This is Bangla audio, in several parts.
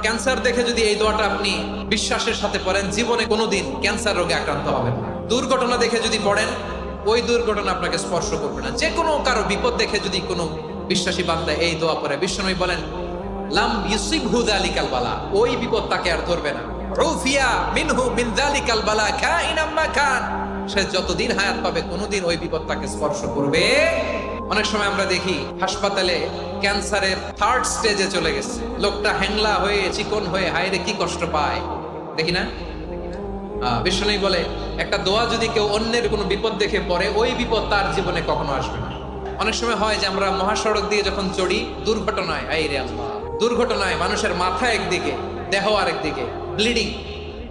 ক্যান্সার দেখে যদি এই দোয়াটা আপনি বিশ্বাসের সাথে পড়েন, জীবনে কোনোদিন ক্যান্সার রোগে আক্রান্ত হবেন না। দুর্ঘটনা দেখে যদি পড়েন, ওই দুর্ঘটনা আপনাকে স্পর্শ করবে না। যে কোনো কারো বিপদ দেখে যদি কোনো বিশ্বাসী বান্দা এই দোয়া পড়ে, বিশ্বনবী বলেন লাম ইউসিবহু যালিকাল বালা, ওই বিপদ তাকে আর ধরবে না। উফিয়া মিনহু মিন যালিকাল বালা কাইনাম মা কান, সে যতদিন হায়াত পাবে কোনোদিন ওই বিপদ তাকে স্পর্শ করবে। অনেক সময় আমরা দেখি হাসপাতালে ক্যান্সারের 3rd স্টেজে চলে গেছে, লোকটা হ্যাংলা হয়ে চিকন হয়ে হায়রে কি কষ্ট পায়, দেখি না? বিশ্বনবী বলে একটা দোয়া যদি কেউ অন্যের কোনো বিপদ দেখে পড়ে, ওই বিপদ তার জীবনে কখনো আসবে না। অনেক সময় হয় যে আমরা মহাসড়ক দিয়ে যখন চড়ি, দুর্ঘটনায়, আইরে আল্লাহ, দুর্ঘটনায় মানুষের মাথা একদিকে, দেহ আরেকদিকে, ব্লিডিং,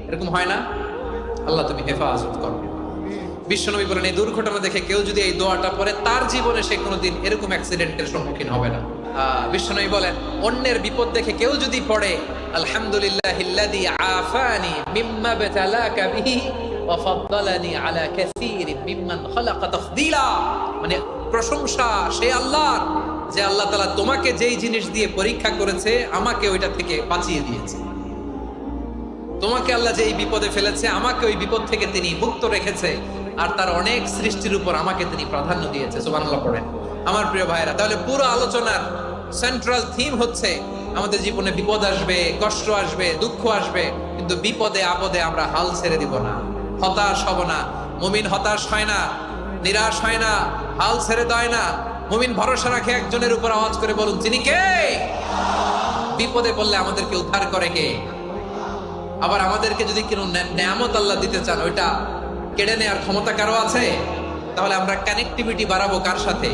এরকম হয় না? আল্লাহ তুমি হেফাজত করো। বিশ্বনবী বলেন এই দুর্ঘটনা দেখে কেউ যদি এই দোয়াটা পড়ে, তার জীবনে সে কোনোদিন এরকম অ্যাক্সিডেন্টের সম্মুখীন হবে না। বিশ্বনবী বলেন অন্যের বিপদ দেখে কেউ যদি পড়ে আলহামদুলিল্লাহিল্লাযী আফানি মিম্মা বাতালাকা বিহি ওয়া ফাদ্দালানি আলা কাসীরিন মিম্মান খালাকা তাফদীলা, মানে প্রশংসা সেই আল্লাহর, যে আল্লাহ তাআলা তোমাকে যেই জিনিস দিয়ে পরীক্ষা করেছে, আমাকে ওইটা থেকে বাঁচিয়ে দিয়েছে। তোমাকে আল্লাহ যেই বিপদে ফেলেছে, আমাকে ওই বিপদ থেকে তিনি মুক্ত রেখেছে, আর তার অনেক সৃষ্টির উপর আমাকে তিনি প্রাধান্য দিয়েছে। সুবহানাল্লাহ পড়েন। আমার প্রিয় ভাইরা, তাহলে পুরো আলোচনার সেন্ট্রাল থিম হচ্ছে আমাদের জীবনে বিপদ আসবে, কষ্ট আসবে, দুঃখ আসবে, কিন্তু বিপদে আপদে আমরা হাল ছেড়ে দিব না, হতাশ হব না। মুমিন হতাশ হয় না, নিরাশ হয় না, হাল ছেড়ে দেয় না। মুমিন ভরসা রাখে একজনের উপর। আওয়াজ করে বলুন তিনি কে? বিপদে পড়লে আমাদেরকে উদ্ধার করে কে? আবার আমাদেরকে যদি কোনো নেয়ামত আল্লাহ দিতে চান, ওইটা কেড়ে নেওয়ার ক্ষমতা কারো আছে? তাহলে আমরা কানেক্টিভিটি বাড়াবো কার সাথে?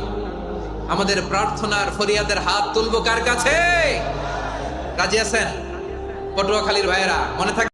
আমাদের প্রার্থনার ফরিয়াদের হাত তুলবো কার কাছে? রাজি আছেন পটুয়াখালীর ভাইয়েরা? মনে থাকে